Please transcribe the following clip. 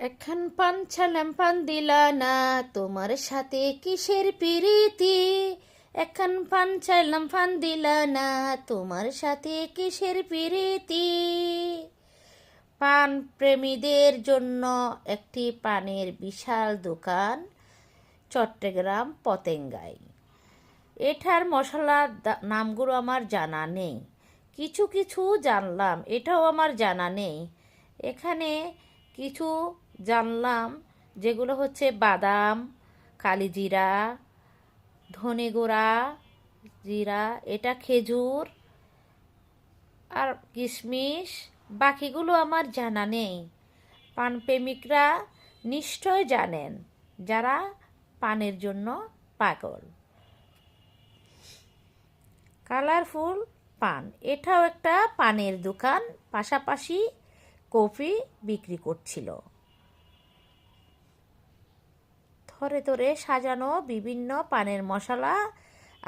এখন পান ছালাম পান দিলা না, তোমার সাথে কিসের প্রীতি? এখন পান ছালাম পান দিলা না, তোমার সাথে কিসের প্রীতি? পান প্রেমীদের জন্য একটি পানের বিশাল দোকান, চট্টগ্রাম পতেঙ্গায়। এটার মশলার নামগুলো আমার জানা নেই, কিছু কিছু জানলাম, এটাও আমার জানা নেই। এখানে কিছু জানলাম যেগুলো হচ্ছে বাদাম, কালিজিরা, ধনে গুঁড়া, জিরা, এটা খেজুর আর কিশমিশ। বাকিগুলো আমার জানা নেই। পানপ্রেমিকরা নিশ্চয় জানেন, যারা পানের জন্য পাগল। কালারফুল পান, এটাও একটা পানের দোকান, পাশাপাশি কফি বিক্রি করছিল। থরে থরে সাজানো বিভিন্ন পানের মশলা